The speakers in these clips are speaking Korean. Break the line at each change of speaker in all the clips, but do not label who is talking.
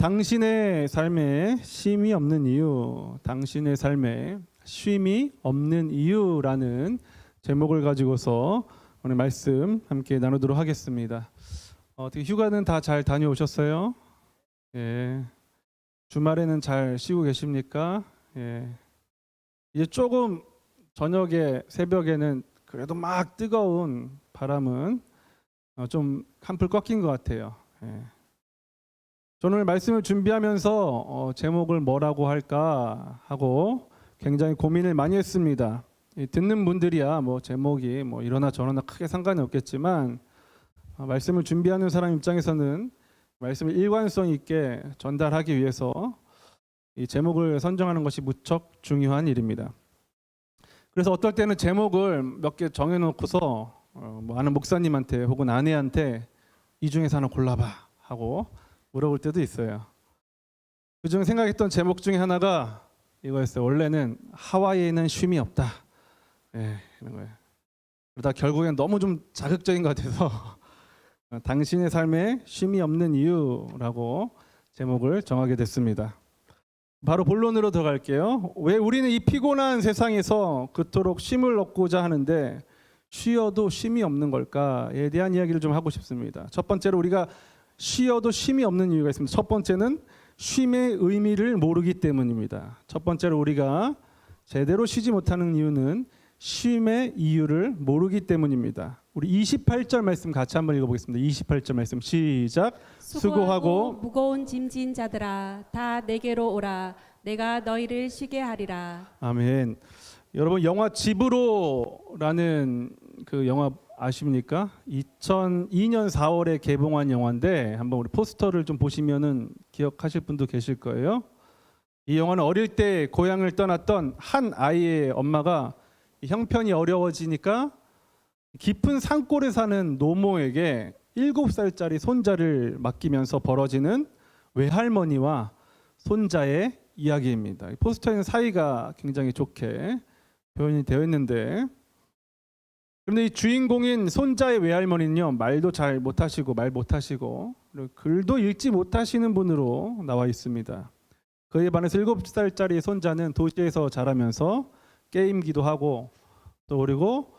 당신의 삶에 쉼이 없는 이유, 당신의 삶에 쉼이 없는 이유라는 제목을 가지고서 오늘 말씀 함께 나누도록 하겠습니다. 어떻게 휴가는 다 잘 다녀오셨어요? 예. 주말에는 잘 쉬고 계십니까? 예. 이제 조금 저녁에 새벽에는 그래도 막 뜨거운 바람은 좀 한풀 꺾인 것 같아요. 예. 저는 오늘 말씀을 준비하면서 제목을 뭐라고 할까 하고 굉장히 고민을 많이 했습니다. 듣는 분들이야 뭐 제목이 뭐 이러나 저러나 크게 상관이 없겠지만 말씀을 준비하는 사람 입장에서는 말씀을 일관성 있게 전달하기 위해서 이 제목을 선정하는 것이 무척 중요한 일입니다. 그래서 어떨 때는 제목을 몇 개 정해놓고서 뭐 아는 목사님한테 혹은 아내한테 이 중에서 하나 골라봐 하고 물어볼 때도 있어요. 그중에 생각했던 제목 중에 하나가 이거였어요. 원래는 하와이에는 쉼이 없다. 예, 이런 거예요. 그러다 결국엔 너무 좀 자극적인 것 같아서 당신의 삶에 쉼이 없는 이유라고 제목을 정하게 됐습니다. 바로 본론으로 들어갈게요. 왜 우리는 이 피곤한 세상에서 그토록 쉼을 얻고자 하는데 쉬어도 쉼이 없는 걸까에 대한 이야기를 좀 하고 싶습니다. 첫 번째로 우리가 쉬어도 쉼이 없는 이유가 있습니다. 첫 번째는 쉼의 의미를 모르기 때문입니다. 첫 번째로 우리가 제대로 쉬지 못하는 이유는 쉼의 이유를 모르기 때문입니다. 우리 28절 말씀 같이 한번 읽어보겠습니다. 28절 말씀 시작. 수고하고
무거운 짐진 자들아 다 내게로 오라. 내가 너희를 쉬게 하리라.
아멘. 여러분 영화 집으로라는 그 영화 아십니까? 2002년 4월에 개봉한 영화인데 한번 우리 포스터를 좀 보시면은 기억하실 분도 계실 거예요. 이 영화는 어릴 때 고향을 떠났던 한 아이의 엄마가 형편이 어려워지니까 깊은 산골에 사는 노모에게 7살짜리 손자를 맡기면서 벌어지는 외할머니와 손자의 이야기입니다. 포스터에는 사이가 굉장히 좋게 표현이 되어 있는데, 그런데 이 주인공인 손자의 외할머니는요, 말도 잘 못하시고 말 못하시고 글도 읽지 못하시는 분으로 나와 있습니다. 그에 반해서 7살짜리 손자는 도시에서 자라면서 게임기도 하고 또 그리고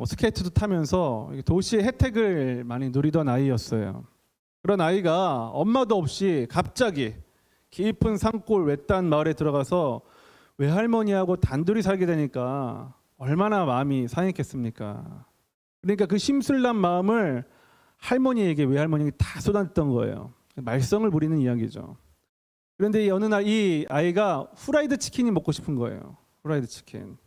스케이트도 타면서 도시의 혜택을 많이 누리던 아이였어요. 그런 아이가 엄마도 없이 갑자기 깊은 산골 외딴 마을에 들어가서 외할머니하고 단둘이 살게 되니까 얼마나 마음이 상했겠습니까? 그러니까 그 심술난 마음을 할머니에게 외할머니에게 다 쏟았던 거예요. 말썽을 부리는 이야기죠. 그런데 어느 날 이 아이가 후라이드 치킨이 먹고 싶은 거예요. 후라이드 치킨.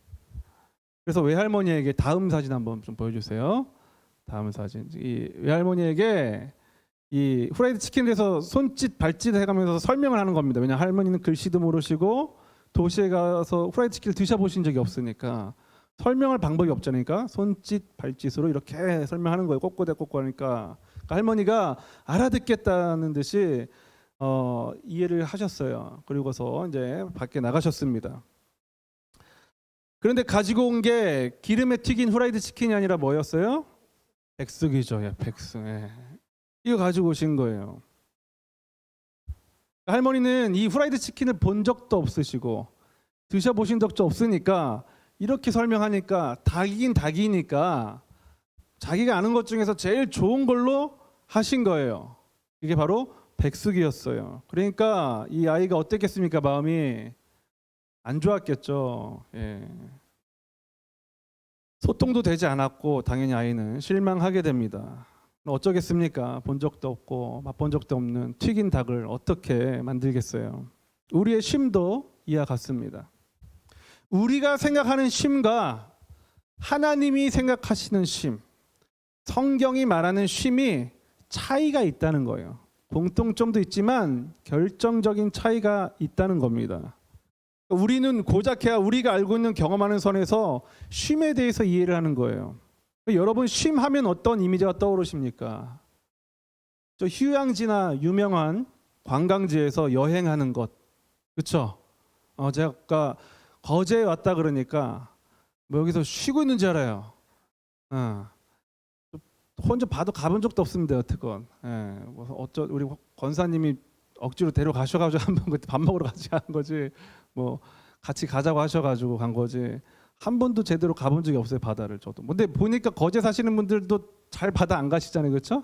그래서 외할머니에게 다음 사진 한번 좀 보여주세요. 다음 사진. 이 외할머니에게 이 후라이드 치킨에 대해서 손짓 발짓 해가면서 설명을 하는 겁니다. 왜냐하면 할머니는 글씨도 모르시고 도시에 가서 후라이드 치킨을 드셔보신 적이 없으니까 설명할 방법이 없자니까 손짓 발짓으로 이렇게 설명하는 거예요. 꼬꼬대 꼬꼬하니까 그러니까 할머니가 알아듣겠다는 듯이 이해를 하셨어요. 그리고서 이제 밖에 나가셨습니다. 그런데 가지고 온 게 기름에 튀긴 후라이드 치킨이 아니라 뭐였어요? 백숙이죠. 예, 백숙. 예. 이거 가지고 오신 거예요. 할머니는 이 후라이드 치킨을 본 적도 없으시고 드셔보신 적도 없으니까 이렇게 설명하니까 닭이긴 닭이니까 자기가 아는 것 중에서 제일 좋은 걸로 하신 거예요. 이게 바로 백숙이었어요. 그러니까 이 아이가 어땠겠습니까? 마음이 안 좋았겠죠. 예. 소통도 되지 않았고 당연히 아이는 실망하게 됩니다. 어쩌겠습니까? 본 적도 없고 맛본 적도 없는 튀긴 닭을 어떻게 만들겠어요? 우리의 쉼도 이와 같습니다. 우리가 생각하는 쉼과 하나님이 생각하시는 쉼, 성경이 말하는 쉼이 차이가 있다는 거예요. 공통점도 있지만 결정적인 차이가 있다는 겁니다. 우리는 고작해야 우리가 알고 있는 경험하는 선에서 쉼에 대해서 이해를 하는 거예요. 여러분 쉼 하면 어떤 이미지가 떠오르십니까? 저 휴양지나 유명한 관광지에서 여행하는 것, 그렇죠? 제가 거제에 왔다 그러니까 뭐 여기서 쉬고 있는 줄 알아요. 혼자 봐도 가본 적도 없습니다. 여태껏. 뭐 우리 권사님이 억지로 데려가셔가지고 한번 그때 밥 먹으러 같이 간 거지. 뭐 같이 가자고 하셔가지고 간 거지. 한 번도 제대로 가본 적이 없어요, 바다를. 저도. 근데 보니까 거제 사시는 분들도 잘 바다 안 가시잖아요, 그렇죠?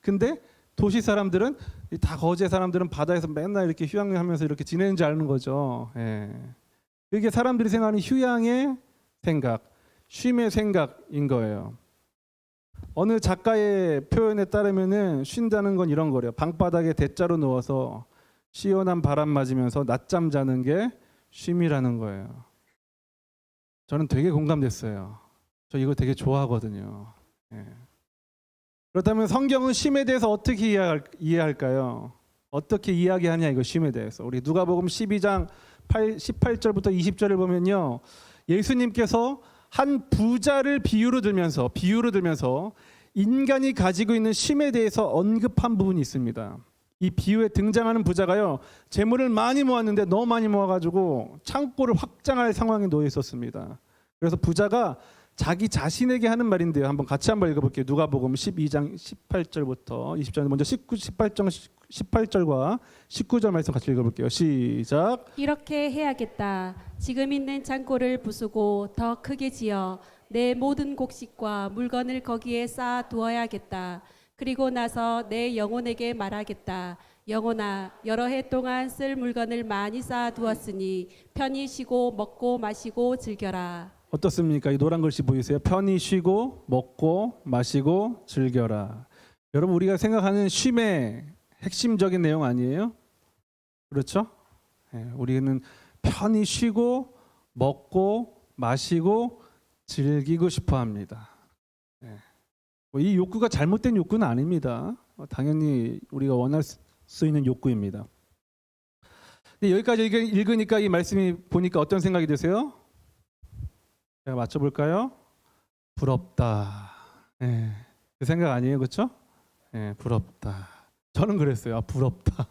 근데 도시 사람들은 다 거제 사람들은 바다에서 맨날 이렇게 휴양하면서 이렇게 지내는지 아는 거죠. 예. 이게 사람들이 생각하는 휴양의 생각, 쉼의 생각인 거예요. 어느 작가의 표현에 따르면은 쉰다는 건 이런 거래요. 방바닥에 대자로 누워서 시원한 바람 맞으면서 낮잠 자는 게 쉼이라는 거예요. 저는 되게 공감됐어요. 저 이거 되게 좋아하거든요. 예. 그렇다면 성경은 쉼에 대해서 어떻게 이해할까요? 어떻게 이야기하냐 이거 쉼에 대해서. 우리 누가복음 12장 18절부터 20절을 보면요. 예수님께서 한 부자를 비유로 들면서 인간이 가지고 있는 쉼에 대해서 언급한 부분이 있습니다. 이 비유에 등장하는 부자가요. 재물을 많이 모았는데 너무 많이 모아가지고 창고를 확장할 상황에 놓여 있었습니다. 그래서 부자가 자기 자신에게 하는 말인데요. 같이 한번 읽어볼게요. 누가복음 12장 18절부터 20절. 먼저 18절과 19절 말씀 같이 읽어볼게요. 시작.
이렇게 해야겠다. 지금 있는 창고를 부수고 더 크게 지어 내 모든 곡식과 물건을 거기에 쌓아 두어야겠다. 그리고 나서 내 영혼에게 말하겠다. 영혼아, 여러 해 동안 쓸 물건을 많이 쌓아 두었으니 편히 쉬고 먹고 마시고 즐겨라.
어떻습니까? 이 노란 글씨 보이세요? 편히 쉬고 먹고 마시고 즐겨라. 여러분, 우리가 생각하는 쉼의 핵심적인 내용 아니에요? 그렇죠? 네, 우리는 편히 쉬고 먹고 마시고 즐기고 싶어 합니다. 네. 이 욕구가 잘못된 욕구는 아닙니다. 당연히 우리가 원할 수 있는 욕구입니다. 근데 여기까지 읽으니까 이 말씀이 보니까 어떤 생각이 드세요? 제가 맞춰볼까요? 부럽다. 네. 그 생각 아니에요, 그렇죠? 네, 부럽다. 저는 그랬어요. 부럽다.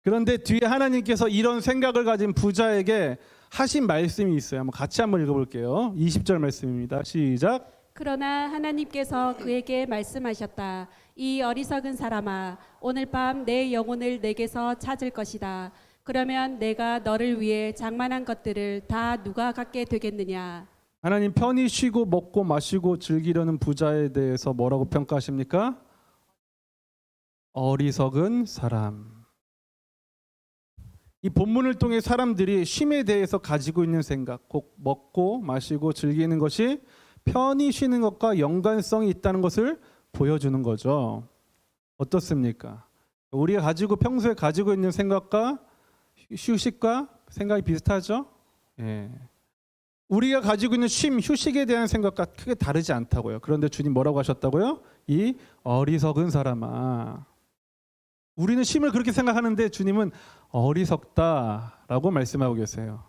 그런데 뒤에 하나님께서 이런 생각을 가진 부자에게 하신 말씀이 있어요. 같이 한번 읽어볼게요. 20절 말씀입니다. 시작.
그러나 하나님께서 그에게 말씀하셨다. 이 어리석은 사람아, 오늘 밤 내 영혼을 내게서 찾을 것이다. 그러면 내가 너를 위해 장만한 것들을 다 누가 갖게 되겠느냐?
하나님 편히 쉬고 먹고 마시고 즐기려는 부자에 대해서 뭐라고 평가하십니까? 어리석은 사람. 이 본문을 통해 사람들이 쉼에 대해서 가지고 있는 생각, 곧 먹고 마시고 즐기는 것이 편히 쉬는 것과 연관성이 있다는 것을 보여주는 거죠. 어떻습니까? 우리가 평소에 가지고 있는 생각과 휴식과 생각이 비슷하죠? 예. 우리가 가지고 있는 쉼, 휴식에 대한 생각과 크게 다르지 않다고요. 그런데 주님 뭐라고 하셨다고요? 이 어리석은 사람아. 우리는 쉼을 그렇게 생각하는데 주님은 어리석다라고 말씀하고 계세요.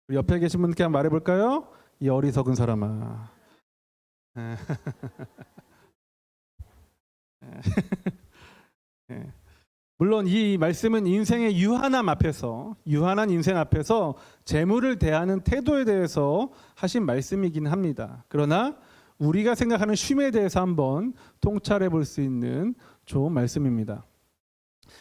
우리 옆에 계신 분께 한번 말해볼까요? 이 어리석은 사람아. 물론 이 말씀은 인생의 유한한 인생 앞에서 재물을 대하는 태도에 대해서 하신 말씀이긴 합니다. 그러나 우리가 생각하는 쉼에 대해서 한번 통찰해 볼 수 있는 좋은 말씀입니다.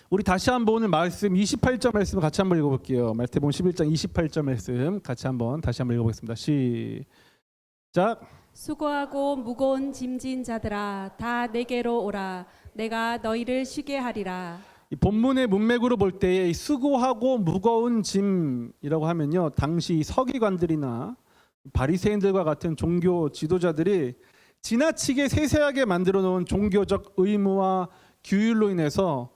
우리 다시 한번 오늘 말씀 28절 말씀 같이 한번 읽어볼게요. 마태복음 11장 28절 말씀 같이 다시 한번 읽어보겠습니다. 시작.
수고하고 무거운 짐진 자들아, 다 내게로 오라. 내가 너희를 쉬게 하리라.
이 본문의 문맥으로 볼 때에 수고하고 무거운 짐이라고 하면요, 당시 서기관들이나 바리새인들과 같은 종교 지도자들이 지나치게 세세하게 만들어 놓은 종교적 의무와 규율로 인해서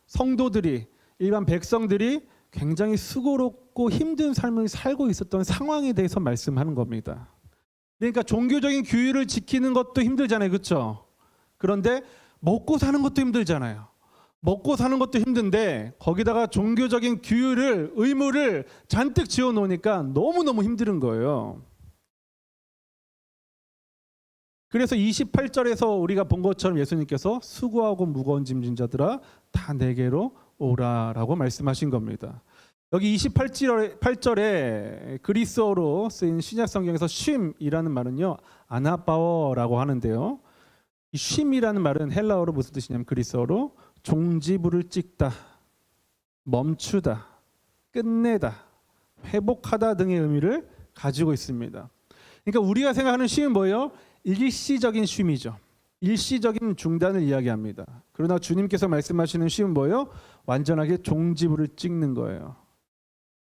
성도들이, 일반 백성들이 굉장히 수고롭고 힘든 삶을 살고 있었던 상황에 대해서 말씀하는 겁니다. 그러니까 종교적인 규율을 지키는 것도 힘들잖아요, 그렇죠? 그런데 먹고 사는 것도 힘들잖아요. 먹고 사는 것도 힘든데 거기다가 종교적인 규율을, 의무를 잔뜩 지어 놓으니까 너무너무 힘든 거예요. 그래서 28절에서 우리가 본 것처럼 예수님께서 수고하고 무거운 짐진 자들아 다 내게로 오라라고 말씀하신 겁니다. 여기 28절에 그리스어로 쓰인 신약 성경에서 쉼이라는 말은요, 아나바어라고 하는데요. 이 쉼이라는 말은 헬라어로 무슨 뜻이냐면 그리스어로 종지부를 찍다, 멈추다, 끝내다, 회복하다 등의 의미를 가지고 있습니다. 그러니까 우리가 생각하는 쉼은 뭐예요? 일시적인 쉼이죠. 일시적인 중단을 이야기합니다. 그러나 주님께서 말씀하시는 쉼은 뭐예요? 완전하게 종지부를 찍는 거예요.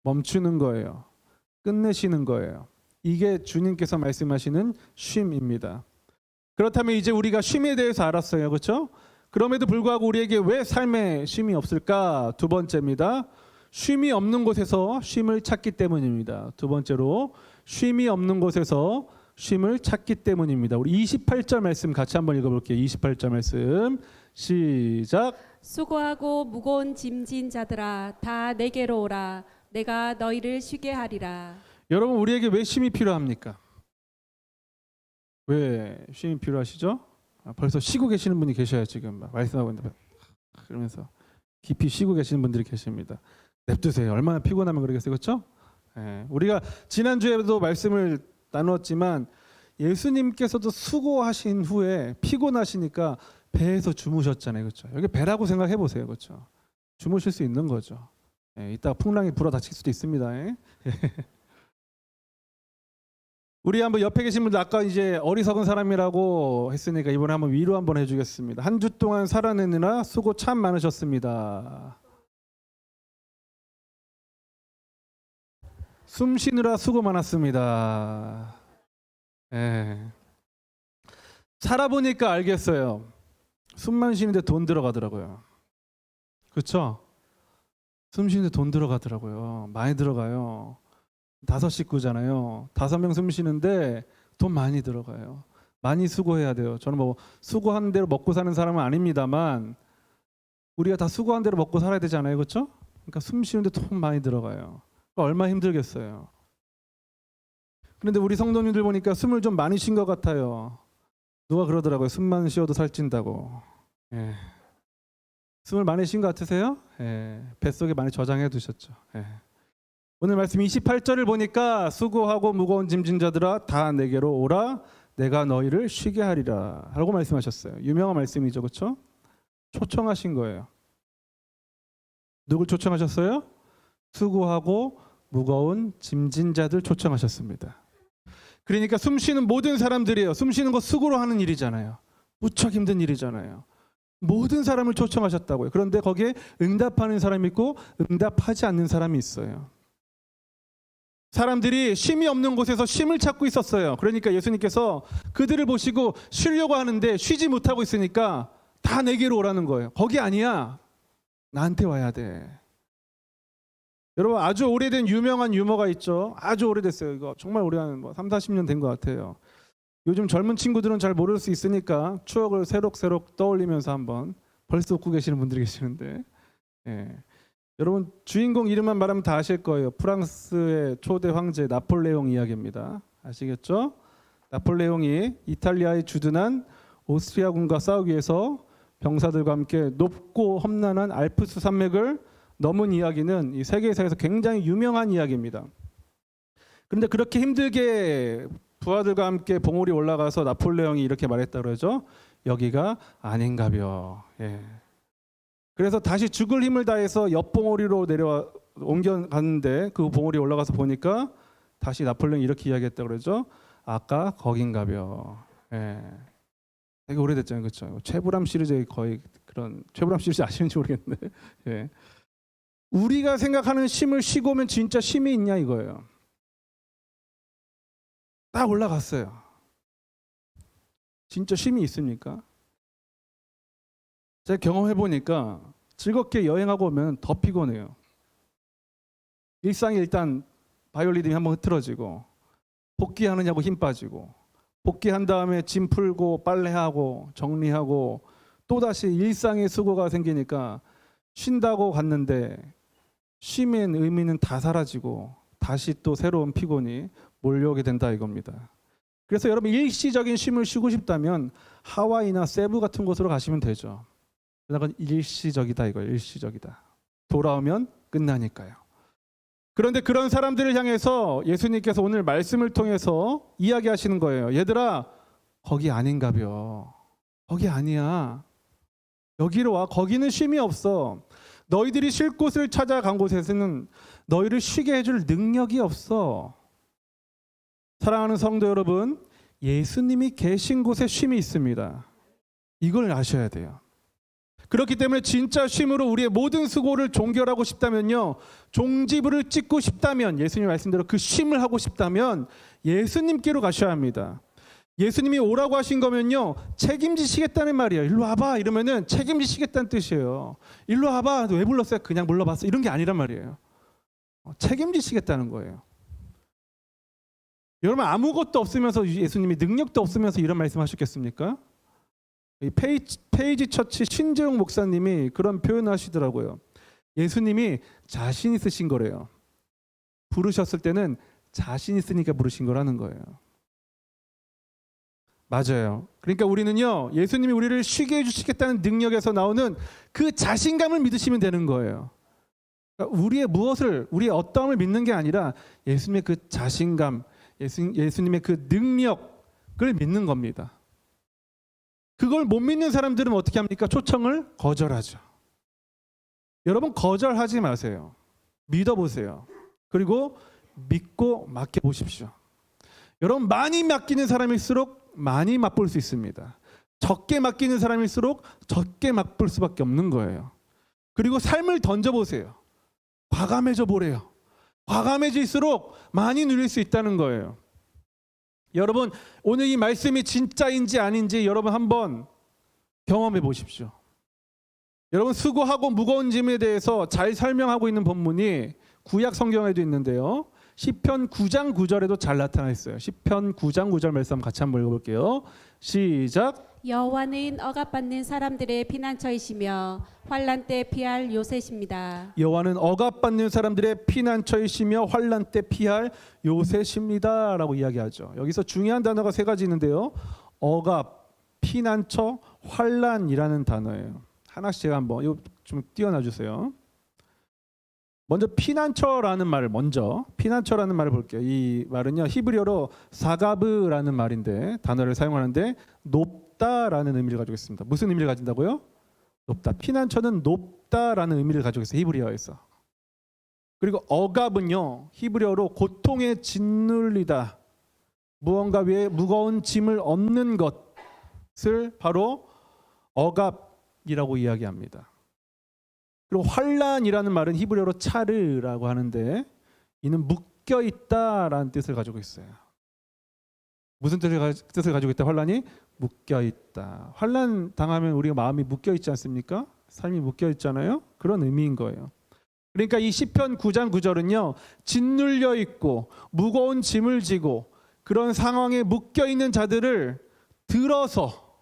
멈추는 거예요. 끝내시는 거예요. 이게 주님께서 말씀하시는 쉼입니다. 그렇다면 이제 우리가 쉼에 대해서 알았어요. 그렇죠? 그럼에도 불구하고 우리에게 왜 삶에 쉼이 없을까? 두 번째입니다. 쉼이 없는 곳에서 쉼을 찾기 때문입니다. 두 번째로 쉼이 없는 곳에서 쉼을 찾기 때문입니다. 우리 28절 말씀 같이 한번 읽어볼게요. 28절 말씀 시작.
수고하고 무거운 짐진 자들아 다 내게로 오라. 내가 너희를 쉬게 하리라.
여러분 우리에게 왜 쉼이 필요합니까? 왜 쉼이 필요하시죠? 벌써 쉬고 계시는 분이 계셔요. 지금 말씀하고 있는데 그러면서 깊이 쉬고 계시는 분들이 계십니다. 냅두세요. 얼마나 피곤하면 그러겠어요. 그렇죠? 우리가 지난주에도 말씀을 나눴지만 예수님께서도 수고하신 후에 피곤하시니까 배에서 주무셨잖아요. 그렇죠? 여기 배라고 생각해 보세요. 그렇죠? 주무실 수 있는 거죠. 이따가 풍랑이 불어 닥칠 수도 있습니다. 우리 한번 옆에 계신 분들 아까 이제 어리석은 사람이라고 했으니까 이번에 한번 위로 한번 해주겠습니다. 한 주 동안 살아내느라 수고 참 많으셨습니다. 숨 쉬느라 수고 많았습니다. 살아보니까 알겠어요. 숨만 쉬는데 돈 들어가더라고요. 그렇죠? 숨 쉬는데 돈 들어가더라고요. 많이 들어가요. 5식구잖아요. 5명 숨 쉬는데 돈 많이 들어가요. 많이 수고해야 돼요. 저는 뭐 수고한 대로 먹고 사는 사람은 아닙니다만 우리가 다 수고한 대로 먹고 살아야 되잖아요. 그렇죠? 그러니까 숨 쉬는데 돈 많이 들어가요. 그러니까 얼마나 힘들겠어요. 그런데 우리 성도님들 보니까 숨을 좀 많이 쉰 것 같아요. 누가 그러더라고요. 숨만 쉬어도 살찐다고. 숨을 많이 쉰 것 같으세요? 뱃속에 많이 저장해 두셨죠. 오늘 말씀 28절을 보니까 수고하고 무거운 짐진 자들아 다 내게로 오라 내가 너희를 쉬게 하리라 라고 말씀하셨어요. 유명한 말씀이죠. 그렇죠? 초청하신 거예요. 누굴 초청하셨어요? 수고하고 무거운 짐진 자들 초청하셨습니다. 그러니까 숨 쉬는 모든 사람들이에요. 숨 쉬는 거 수고로 하는 일이잖아요. 무척 힘든 일이잖아요. 모든 사람을 초청하셨다고요. 그런데 거기에 응답하는 사람이 있고 응답하지 않는 사람이 있어요. 사람들이 쉼이 없는 곳에서 쉼을 찾고 있었어요. 그러니까 예수님께서 그들을 보시고 쉬려고 하는데 쉬지 못하고 있으니까 다 내게로 오라는 거예요. 거기 아니야. 나한테 와야 돼. 여러분 아주 오래된 유명한 유머가 있죠. 아주 오래됐어요. 이거 정말 오래 한 3, 40년 된 것 같아요. 요즘 젊은 친구들은 잘 모를 수 있으니까 추억을 새록새록 떠올리면서 한번 벌써 웃고 계시는 분들이 계시는데 여러분 주인공 이름만 말하면 다 아실 거예요. 프랑스의 초대 황제 나폴레옹 이야기입니다. 아시겠죠? 나폴레옹이 이탈리아에 주둔한 오스트리아군과 싸우기 위해서 병사들과 함께 높고 험난한 알프스 산맥을 넘은 이야기는 이 세계사에서 굉장히 유명한 이야기입니다. 그런데 그렇게 힘들게 부하들과 함께 봉우리 올라가서 나폴레옹이 이렇게 말했다 그러죠. 여기가 아닌가벼. 그래서 다시 죽을 힘을 다해서 옆 봉우리로 옮겨갔는데 그 봉우리 올라가서 보니까 다시 나폴레옹이 이렇게 이야기했다 그러죠. 아까 거긴가벼. 되게 오래됐잖아요. 그렇죠? 최불암 시리즈의 거의 그런 최불암 시리즈 아시는지 모르겠는데 우리가 생각하는 쉼을 쉬고 오면 진짜 쉼이 있냐 이거예요. 딱 올라갔어요. 진짜 쉼이 있습니까? 제가 경험해 보니까 즐겁게 여행하고 오면 더 피곤해요. 일상이 일단 바이올리듬이 한번 흐트러지고 복귀하느냐고 힘 빠지고 복귀한 다음에 짐 풀고 빨래하고 정리하고 또다시 일상의 수고가 생기니까 쉰다고 갔는데 쉼의 의미는 다 사라지고 다시 또 새로운 피곤이 몰려오게 된다 이겁니다. 그래서 여러분 일시적인 쉼을 쉬고 싶다면 하와이나 세부 같은 곳으로 가시면 되죠. 그건 일시적이다 이거예요. 일시적이다. 돌아오면 끝나니까요. 그런데 그런 사람들을 향해서 예수님께서 오늘 말씀을 통해서 이야기하시는 거예요. 얘들아 거기 아닌가벼. 거기 아니야. 여기로 와. 거기는 쉼이 없어. 너희들이 쉴 곳을 찾아간 곳에서는 너희를 쉬게 해줄 능력이 없어. 사랑하는 성도 여러분, 예수님이 계신 곳에 쉼이 있습니다. 이걸 아셔야 돼요. 그렇기 때문에 진짜 쉼으로 우리의 모든 수고를 종결하고 싶다면요, 종지부를 찍고 싶다면, 예수님 말씀대로 그 쉼을 하고 싶다면 예수님께로 가셔야 합니다. 예수님이 오라고 하신 거면요, 책임지시겠다는 말이에요. 일로 와봐 이러면은 책임지시겠다는 뜻이에요. 일로 와봐. 왜 불렀어요? 그냥 불러봤어. 이런 게 아니란 말이에요. 책임지시겠다는 거예요. 여러분, 아무것도 없으면서, 예수님이 능력도 없으면서 이런 말씀하셨겠습니까? 이 페이지 처치 신재용 목사님이 그런 표현하시더라고요. 예수님이 자신 있으신 거래요. 부르셨을 때는 자신 있으니까 부르신 거라는 거예요. 맞아요. 그러니까 우리는요, 예수님이 우리를 쉬게 해주시겠다는 능력에서 나오는 그 자신감을 믿으시면 되는 거예요. 그러니까 우리의 어떠함을 믿는 게 아니라 예수님의 그 자신감, 예수님의 그 능력을 믿는 겁니다. 그걸 못 믿는 사람들은 어떻게 합니까? 초청을 거절하죠. 여러분, 거절하지 마세요. 믿어보세요. 그리고 믿고 맡겨보십시오. 여러분, 많이 맡기는 사람일수록 많이 맛볼 수 있습니다. 적게 맡기는 사람일수록 적게 맛볼 수밖에 없는 거예요. 그리고 삶을 던져보세요. 과감해져 보래요. 과감해질수록 많이 누릴 수 있다는 거예요. 여러분, 오늘 이 말씀이 진짜인지 아닌지 여러분 한번 경험해 보십시오. 여러분, 수고하고 무거운 짐에 대해서 잘 설명하고 있는 본문이 구약 성경에도 있는데요, 시편 9장 9절에도 잘 나타나 있어요. 시편 9장 9절 말씀 같이 한번 읽어볼게요. 시작.
여호와는 억압받는 사람들의 피난처이시며 환난 때 피할 요새십니다.
여호와는 억압받는 사람들의 피난처이시며 환난 때 피할 요새십니다 라고 이야기하죠. 여기서 중요한 단어가 세 가지 있는데요, 억압, 피난처, 환난이라는 단어예요. 하나씩 제가 한번 이거 좀 띄워놔 주세요. 먼저 피난처라는 말을 볼게요. 이 말은요, 히브리어로 사가브라는 말인데, 단어를 사용하는데 높다라는 의미를 가지고 있습니다. 무슨 의미를 가진다고요? 높다. 피난처는 높다라는 의미를 가지고 있어요, 히브리어에서. 그리고 억압은요, 히브리어로 고통에 짓눌리다, 무언가 위에 무거운 짐을 얹는 것을 바로 억압이라고 이야기합니다. 그리고 환란이라는 말은 히브리어로 차르라고 하는데, 이는 묶여 있다라는 뜻을 가지고 있어요. 무슨 뜻을 가지고 있다? 환란이 묶여 있다. 환란 당하면 우리가 마음이 묶여 있지 않습니까? 삶이 묶여 있잖아요. 그런 의미인 거예요. 그러니까 이 시편 9장 9절은요, 짓눌려 있고 무거운 짐을 지고 그런 상황에 묶여 있는 자들을 들어서,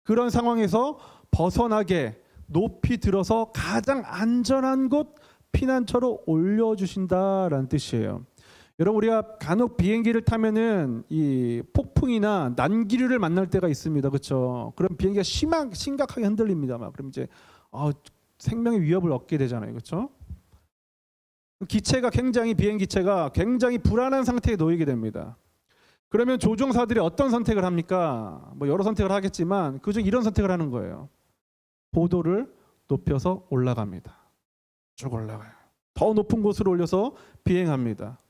그런 상황에서 벗어나게 높이 들어서 가장 안전한 곳, 피난처로 올려주신다라는 뜻이에요. 여러분, 우리가 간혹 비행기를 타면은 이 폭풍이나 난기류를 만날 때가 있습니다. 그렇죠? 그럼 비행기가 심각하게 흔들립니다. 그럼 이제 생명의 위협을 얻게 되잖아요. 그렇죠? 비행 기체가 굉장히 불안한 상태에 놓이게 됩니다. 그러면 조종사들이 어떤 선택을 합니까? 여러 선택을 하겠지만 그중 이런 선택을 하는 거예요. 보도를 높여서 올라갑니다. 쭉 올라가요. 더 높은 곳으로 올려서 비행합니다.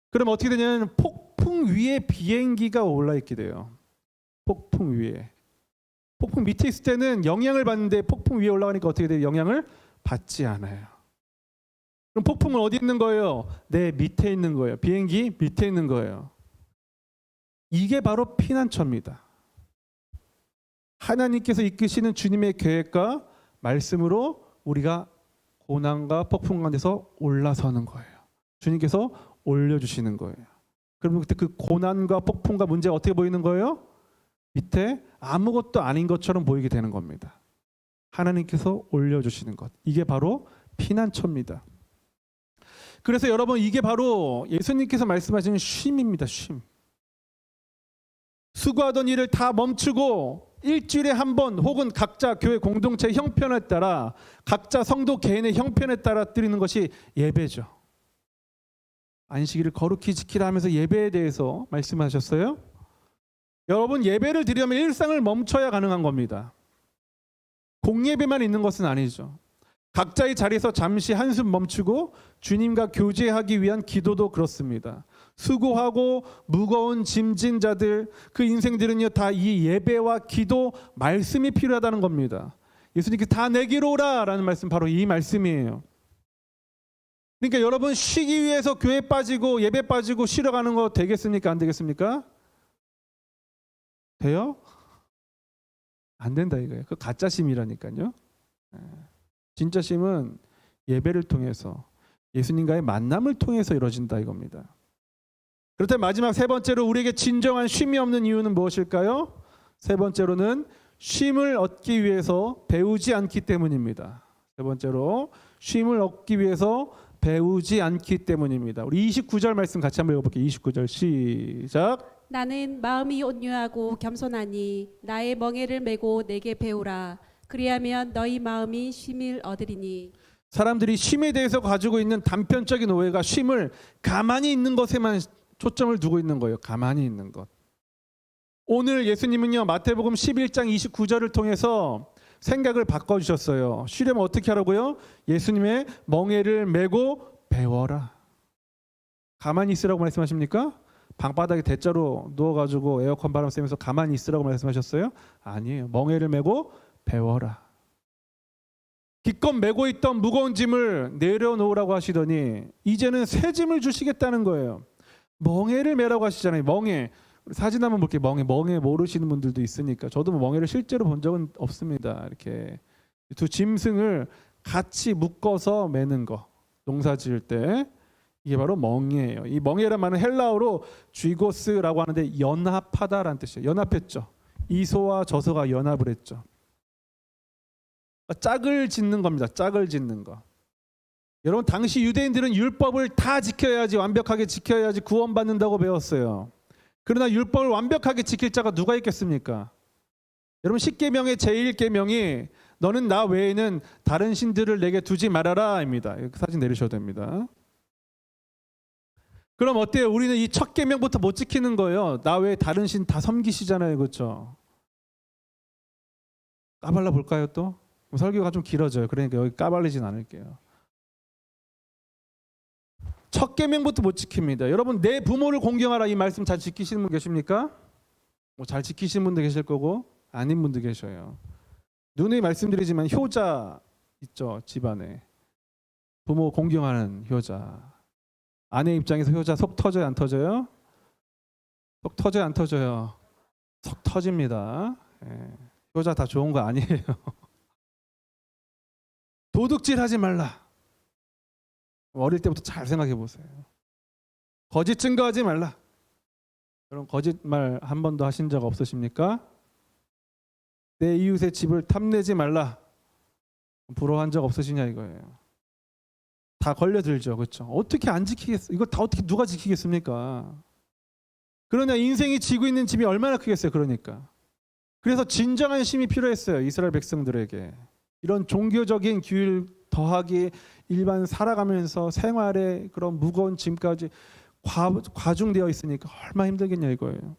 그럼 어떻게 되냐면 폭풍 위에 비행기가 올라 있게 돼요. 폭풍 위에. 폭풍 밑에 있을 때는 영향을 받는데 폭풍 위에 올라가니까 어떻게 돼요? 영향을 받지 않아요. 그럼 폭풍은 어디 있는 거예요? 내 밑에 있는 거예요. 비행기 밑에 있는 거예요. 이게 바로 피난처입니다. 하나님께서 이끄시는 주님의 계획과 말씀으로 우리가 고난과 폭풍 가운데서 올라서는 거예요. 주님께서 올려주시는 거예요. 그러면 그때 그 고난과 폭풍과 문제가 어떻게 보이는 거예요? 밑에 아무것도 아닌 것처럼 보이게 되는 겁니다. 하나님께서 올려주시는 것, 이게 바로 피난처입니다. 그래서 여러분, 이게 바로 예수님께서 말씀하시는 쉼입니다. 쉼. 수고하던 일을 다 멈추고 일주일에 한 번 혹은 각자 교회 공동체 형편에 따라, 각자 성도 개인의 형편에 따라 드리는 것이 예배죠. 안식일을 거룩히 지키라 하면서 예배에 대해서 말씀하셨어요. 여러분, 예배를 드리려면 일상을 멈춰야 가능한 겁니다. 공예배만 있는 것은 아니죠. 각자의 자리에서 잠시 한숨 멈추고 주님과 교제하기 위한 기도도 그렇습니다. 수고하고 무거운 짐진 자들, 그 인생들은요 다 이 예배와 기도, 말씀이 필요하다는 겁니다. 예수님께서 다 내게로 오라라는 말씀, 바로 이 말씀이에요. 그러니까 여러분, 쉬기 위해서 교회 빠지고 예배 빠지고 쉬러 가는 거 되겠습니까? 안 되겠습니까? 돼요? 안 된다 이거예요. 그 가짜 심이라니까요. 진짜 심은 예배를 통해서, 예수님과의 만남을 통해서 이루어진다 이겁니다. 그렇다면 마지막 세 번째로 우리에게 진정한 쉼이 없는 이유는 무엇일까요? 세 번째로는 쉼을 얻기 위해서 배우지 않기 때문입니다. 세 번째로 쉼을 얻기 위해서 배우지 않기 때문입니다. 우리 29절 말씀 같이 한번 읽어볼게요. 29절 시작.
나는 마음이 온유하고 겸손하니 나의 멍에를 메고 내게 배우라. 그리하면 너희 마음이 쉼을 얻으리니.
사람들이 쉼에 대해서 가지고 있는 단편적인 오해가 쉼을 가만히 있는 것에만 초점을 두고 있는 거예요. 가만히 있는 것. 오늘 예수님은요 마태복음 11장 29절을 통해서 생각을 바꿔주셨어요. 쉬려면 어떻게 하라고요? 예수님의 멍에를 메고 배워라. 가만히 있으라고 말씀하십니까? 방바닥에 대자로 누워가지고 에어컨 바람 쐬면서 가만히 있으라고 말씀하셨어요? 아니에요. 멍에를 메고 배워라. 기껏 메고 있던 무거운 짐을 내려놓으라고 하시더니 이제는 새 짐을 주시겠다는 거예요. 멍에를 메라고 하시잖아요. 멍에. 사진 한번 볼게요. 멍에 모르시는 분들도 있으니까. 저도 멍에를 실제로 본 적은 없습니다. 이렇게 두 짐승을 같이 묶어서 매는 거, 농사 지을 때, 이게 바로 멍에예요. 이 멍에란 말은 헬라어로 쥐고스라고 하는데 연합하다라는 뜻이에요. 연합했죠. 이소와 저소가 연합을 했죠. 짝을 짓는 겁니다. 짝을 짓는 거. 여러분, 당시 유대인들은 율법을 다 지켜야지, 완벽하게 지켜야지 구원받는다고 배웠어요. 그러나 율법을 완벽하게 지킬 자가 누가 있겠습니까? 여러분, 10계명의 제1계명이 너는 나 외에는 다른 신들을 내게 두지 말아라 입니다. 사진 내리셔도 됩니다. 그럼 어때요? 우리는 이 첫 계명부터 못 지키는 거예요. 나 외에 다른 신 다 섬기시잖아요. 그렇죠? 까발라 볼까요 또? 설교가 좀 길어져요. 그러니까 여기 까발리진 않을게요. 첫 계명부터 못 지킵니다. 여러분, 내 부모를 공경하라 이 말씀 잘 지키시는 분 계십니까? 잘 지키시는 분도 계실 거고 아닌 분도 계셔요. 누누이 말씀드리지만 효자 있죠, 집안에. 부모 공경하는 효자. 아내 입장에서 효자 속 터져요, 안 터져요? 속 터져요, 안 터져요? 속 터집니다. 효자 다 좋은 거 아니에요. 도둑질하지 말라. 어릴 때부터 잘 생각해 보세요. 거짓 증거하지 말라. 여러분, 거짓말 한 번도 하신 적 없으십니까? 내 이웃의 집을 탐내지 말라. 부러워한 적 없으시냐 이거예요. 다 걸려들죠. 그렇죠? 어떻게 안 지키겠어? 이거 다 어떻게 누가 지키겠습니까? 그러나 인생이 지고 있는 짐이 얼마나 크겠어요. 그러니까. 그래서 진정한 쉼이 필요했어요. 이스라엘 백성들에게. 이런 종교적인 규율 더하기 일반 살아가면서 생활에 그런 무거운 짐까지 과중되어 있으니까 얼마나 힘들겠냐 이거예요.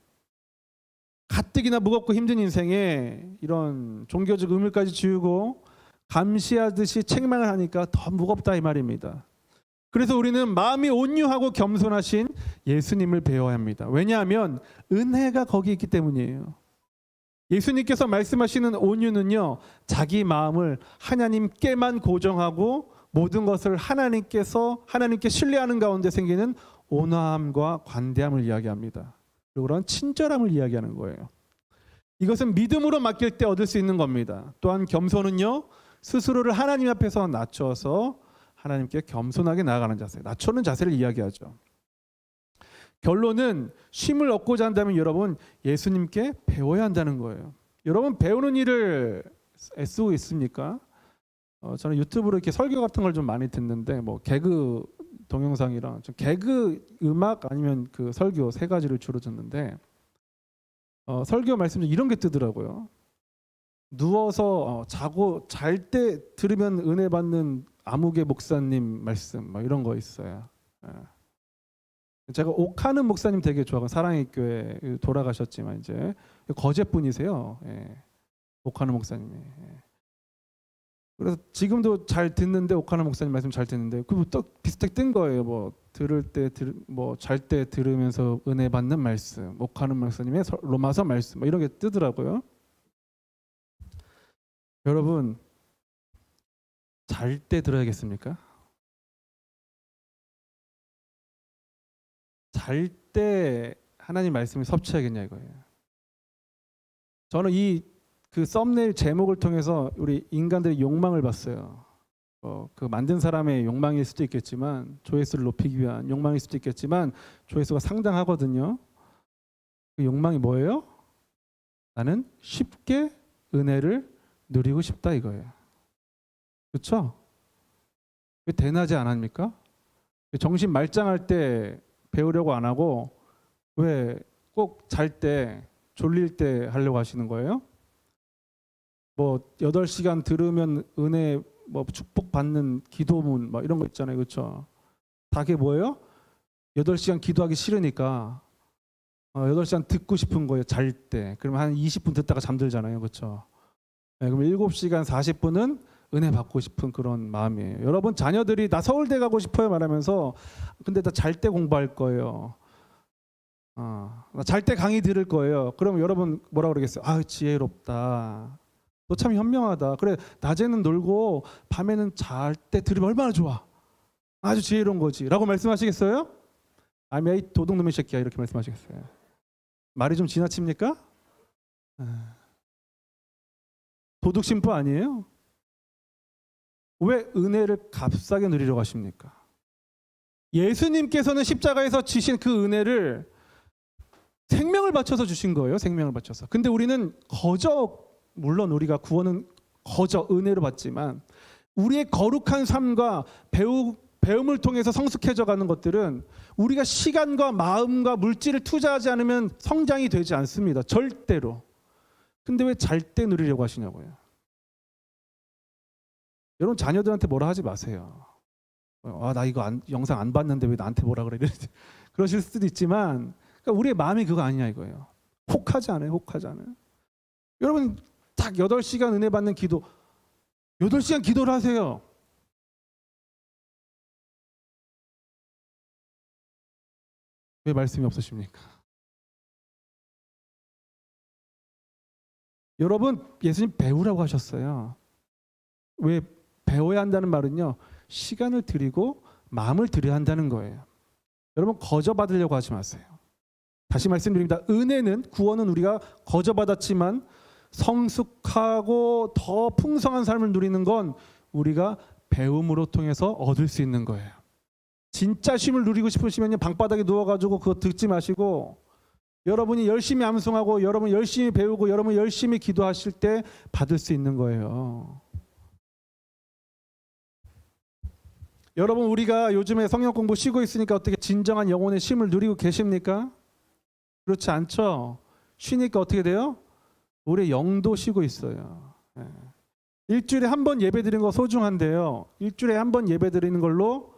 가뜩이나 무겁고 힘든 인생에 이런 종교적 의무까지 지우고 감시하듯이 책망을 하니까 더 무겁다 이 말입니다. 그래서 우리는 마음이 온유하고 겸손하신 예수님을 배워야 합니다. 왜냐하면 은혜가 거기 있기 때문이에요. 예수님께서 말씀하시는 온유는요, 자기 마음을 하나님께만 고정하고 모든 것을 하나님께 신뢰하는 가운데 생기는 온화함과 관대함을 이야기합니다. 그리고 그런 친절함을 이야기하는 거예요. 이것은 믿음으로 맡길 때 얻을 수 있는 겁니다. 또한 겸손은요, 스스로를 하나님 앞에서 낮춰서 하나님께 겸손하게 나아가는 자세, 낮추는 자세를 이야기하죠. 결론은 쉼을 얻고자 한다면 여러분, 예수님께 배워야 한다는 거예요. 여러분, 배우는 일을 애쓰고 있습니까? 저는 유튜브로 이렇게 설교 같은 걸 좀 많이 듣는데, 뭐 개그 동영상이랑 좀 개그 음악 아니면 그 설교 세 가지를 주로 듣는데, 설교 말씀 중 이런 게 뜨더라고요. 누워서 자고 잘 때 들으면 은혜 받는 아무개 목사님 말씀, 막 이런 거 있어요. 제가 옥하는 목사님 되게 좋아하고, 사랑의 교회 돌아가셨지만 이제 거제분이세요. 옥하는 목사님이. 그래서 지금도 잘 듣는데 오카나 목사님 말씀 잘 듣는데 그또 비슷하게 뜬 거예요. 뭐 들을 때 뭐 잘 때 들으면서 은혜 받는 말씀, 오카나 목사님의 로마서 말씀 뭐 이런 게 뜨더라고요. 여러분 잘 때 들어야겠습니까? 잘 때 하나님 말씀을 섭취하겠냐 이거예요. 저는 그 썸네일 제목을 통해서 우리 인간들의 욕망을 봤어요. 그 만든 사람의 욕망일 수도 있겠지만 조회수를 높이기 위한 욕망일 수도 있겠지만 조회수가 상당하거든요. 그 욕망이 뭐예요? 나는 쉽게 은혜를 누리고 싶다 이거예요. 그렇죠? 왜 대낮에 안 합니까? 정신 말짱할 때 배우려고 안 하고 왜 꼭 잘 때 졸릴 때 하려고 하시는 거예요? 뭐 8시간 들으면 은혜 뭐 축복받는 기도문 뭐 이런 거 있잖아요. 그렇죠? 다 그게 뭐예요? 8시간 기도하기 싫으니까 8시간 듣고 싶은 거예요. 잘 때. 그러면 한 20분 듣다가 잠들잖아요. 그렇죠? 네, 그럼 7시간 40분은 은혜 받고 싶은 그런 마음이에요. 여러분 자녀들이 나 서울대 가고 싶어요 말하면서 근데 나 잘 때 공부할 거예요. 나 잘 때 강의 들을 거예요. 그럼 여러분 뭐라 그러겠어요? 아 지혜롭다. 너 참 현명하다. 그래 낮에는 놀고 밤에는 잘 때 들으면 얼마나 좋아. 아주 지혜로운 거지 라고 말씀하시겠어요? 아니면 이 도둑놈의 새끼야 이렇게 말씀하시겠어요? 말이 좀 지나칩니까? 도둑 심보 아니에요? 왜 은혜를 값싸게 누리려고 하십니까? 예수님께서는 십자가에서 지신 그 은혜를 생명을 바쳐서 주신 거예요. 생명을 바쳐서. 근데 우리는 물론 우리가 구원은 은혜로 받지만 우리의 거룩한 삶과 배움을 통해서 성숙해져 가는 것들은 우리가 시간과 마음과 물질을 투자하지 않으면 성장이 되지 않습니다. 절대로. 근데 왜 잘 때 누리려고 하시냐고요. 여러분 자녀들한테 뭐라 하지 마세요. 나 이거 영상 안 봤는데 왜 나한테 뭐라 그래. 그러실 수도 있지만 그러니까 우리의 마음이 그거 아니냐 이거예요. 혹하지 않아요. 혹하지 않아요. 여러분 딱 8시간 은혜 받는 기도 8시간 기도를 하세요. 왜 말씀이 없으십니까? 여러분 예수님 배우라고 하셨어요. 왜 배워야 한다는 말은요. 시간을 드리고 마음을 드려야 한다는 거예요. 여러분 거저 받으려고 하지 마세요. 다시 말씀드립니다. 은혜는 구원은 우리가 거저 받았지만 성숙하고 더 풍성한 삶을 누리는 건 우리가 배움으로 통해서 얻을 수 있는 거예요. 진짜 쉼을 누리고 싶으시면 방바닥에 누워가지고 그거 듣지 마시고 여러분이 열심히 암송하고 여러분 열심히 배우고 여러분 열심히 기도하실 때 받을 수 있는 거예요. 여러분 우리가 요즘에 성경 공부 쉬고 있으니까 어떻게 진정한 영혼의 쉼을 누리고 계십니까? 그렇지 않죠? 쉬니까 어떻게 돼요? 우리 영도 쉬고 있어요. 일주일에 한 번 예배 드리는 거 소중한데요. 일주일에 한 번 예배 드리는 걸로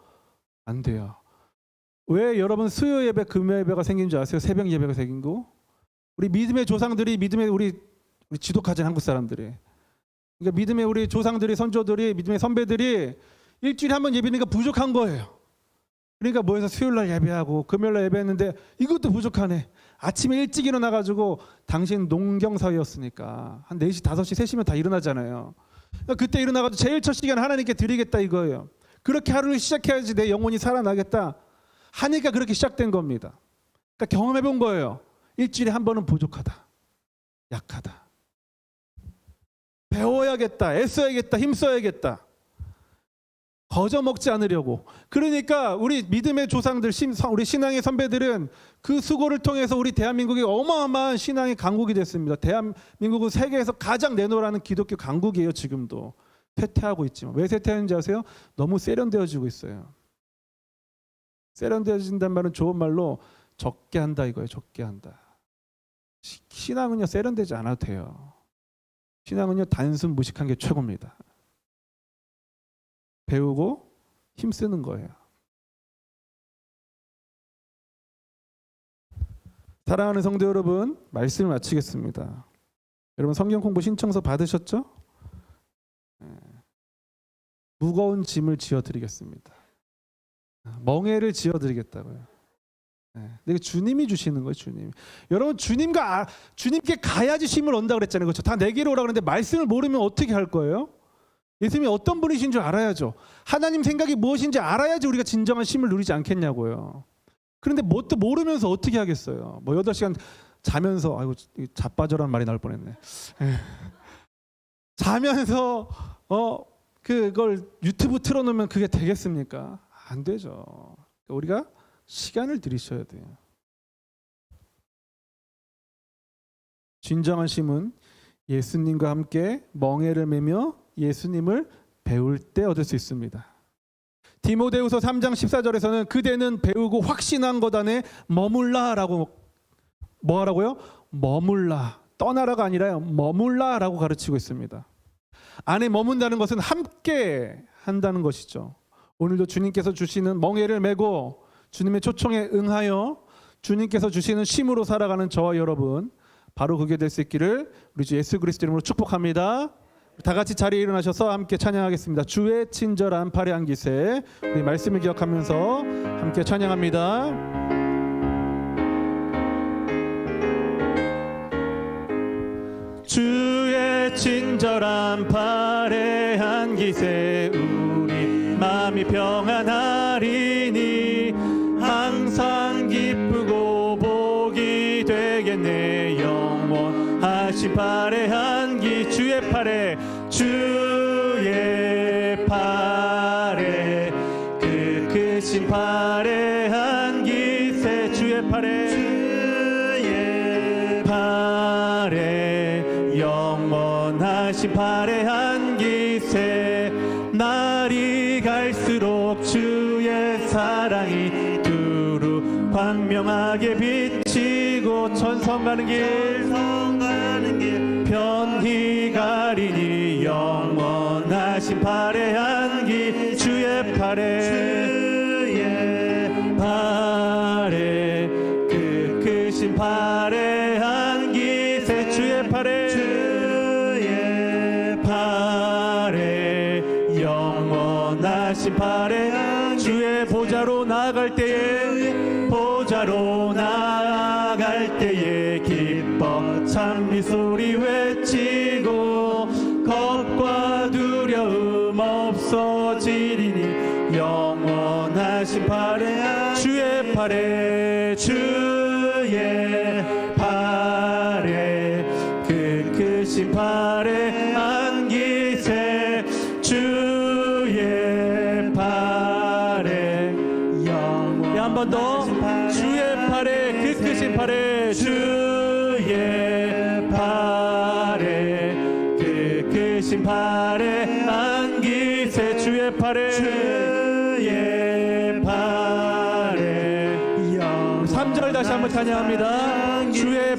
안 돼요. 왜 여러분 수요 예배, 금요 예배가 생긴 줄 아세요? 새벽 예배가 생긴 거? 우리 믿음의 조상들이 우리 지독하진 한국 사람들이. 그러니까 믿음의 우리 조상들이 선조들이 믿음의 선배들이 일주일에 한 번 예배니까 부족한 거예요. 그러니까 모여서 수요일 날 예배하고 금요일 날 예배했는데 이것도 부족하네. 아침에 일찍 일어나가지고 당신 농경사회였으니까 한 4시, 5시, 3시면 다 일어나잖아요. 그러니까 그때 일어나가지고 제일 첫 시간 하나님께 드리겠다 이거예요. 그렇게 하루를 시작해야지 내 영혼이 살아나겠다 하니까 그렇게 시작된 겁니다. 그러니까 경험해 본 거예요. 일주일에 한 번은 부족하다. 약하다. 배워야겠다. 애써야겠다. 힘써야겠다. 거저 먹지 않으려고. 그러니까 우리 믿음의 조상들, 우리 신앙의 선배들은 그 수고를 통해서 우리 대한민국이 어마어마한 신앙의 강국이 됐습니다. 대한민국은 세계에서 가장 내놓으라는 기독교 강국이에요. 지금도. 쇠퇴하고 있지만. 왜 쇠퇴하는지 아세요? 너무 세련되어지고 있어요. 세련되어진다는 말은 좋은 말로 적게 한다 이거예요. 적게 한다. 신앙은요 세련되지 않아도 돼요. 신앙은요 단순 무식한 게 최고입니다. 배우고 힘쓰는 거예요. 사랑하는 성도 여러분, 말씀을 마치겠습니다. 여러분 성경 공부 신청서 받으셨죠? 무거운 짐을 지어드리겠습니다. 멍에를 지어드리겠다고요. 근데 주님이 주시는 거예요. 주님. 여러분 주님께 가야지 쉼을 얻는다 그랬잖아요. 그렇죠? 다 내게로 오라 그랬는데 말씀을 모르면 어떻게 할 거예요? 예수님이 어떤 분이신 줄 알아야죠. 하나님 생각이 무엇인지 알아야지 우리가 진정한 쉼을 누리지 않겠냐고요. 그런데 뭣도 모르면서 어떻게 하겠어요? 뭐 8시간 자면서, 아이고 자빠져라는 말이 나올 뻔했네. 자면서 그걸 유튜브 틀어놓으면 그게 되겠습니까? 안 되죠. 우리가 시간을 들이셔야 돼요. 진정한 쉼은 예수님과 함께 멍에를 매며 예수님을 배울 때 얻을 수 있습니다. 디모데후서 3장 14절에서는 그대는 배우고 확신한 것 안에 머물라라고 뭐 하라고요? 머물라. 떠나라가 아니라 머물라라고 가르치고 있습니다. 안에 머문다는 것은 함께 한다는 것이죠. 오늘도 주님께서 주시는 멍에를 메고 주님의 초청에 응하여 주님께서 주시는 쉼으로 살아가는 저와 여러분, 바로 그게 될 수 있기를 우리 주 예수 그리스도 이름으로 축복합니다. 다 같이 자리에 일어나셔서 함께 찬양하겠습니다. 주의 친절한 팔의 안기세. 우리 말씀을 기억하면서 함께 찬양합니다. 주의 친절한 팔의 안기세 우리 마음이 평안하리니 항상 기쁘고 복이 되겠네. 영원하신 팔의 안기 주의 팔에 그 크신 팔의 안기세 주의 팔에 영원하신 팔의 안기세 날이 갈수록 주의 사랑이 두루 광명하게 비치고 천성 가는 길 편히 가리니 영원하신 팔의 안기 주의 팔에 그 크신 팔의 안기세 주의 팔에 영원하신 팔에 주의 보좌로 나아갈 때에 기뻐 찬미 소리 외치고 겁과 두려움 없어지리니 영원하신 팔에 주의 팔에 그 크신 팔에 안기세 주의 팔에 한 번 더 주의 팔에 그 크신 팔에 주의 팔에 그 크신 팔에 안기세 주의 팔에 3절 다시 한번 찬양합니다. 주의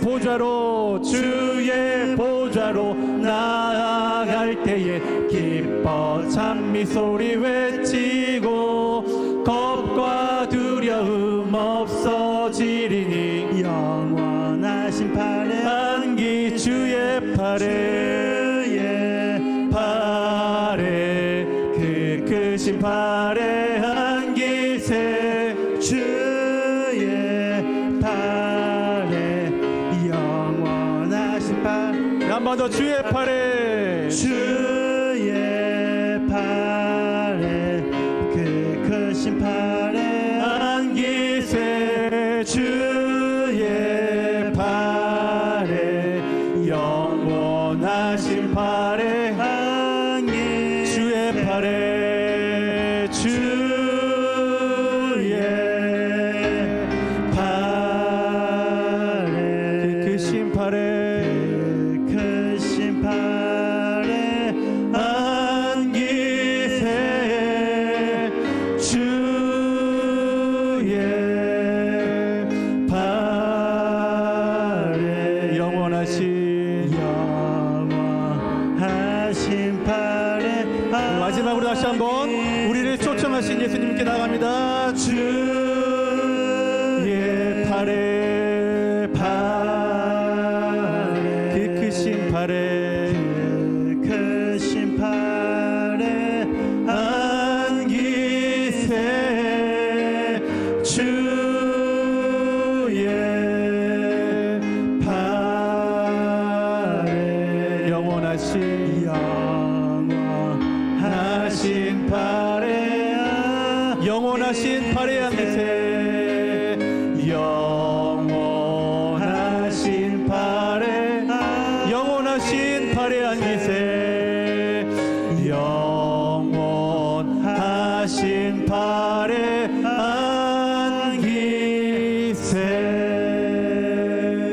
보좌로 나아갈 때에 기뻐 찬미 소리 외치고 겁과 두려움 없어지리니 영원하신 팔에 안기 주의 팔에 그 크신 팔에 안기세 주의 팔에 영원하신 팔 한 번 더 주의 팔에 그 크신 팔에 안기세 주의 팔에 영원하신 팔에 안기 주의 팔에 그 크신 팔에 안기세 주의 팔에 영원하신 팔에 마지막으로 다시 한번 우리를 초청하신 예수님께 나갑니다. 주의 팔에 그 크신 팔에 영원히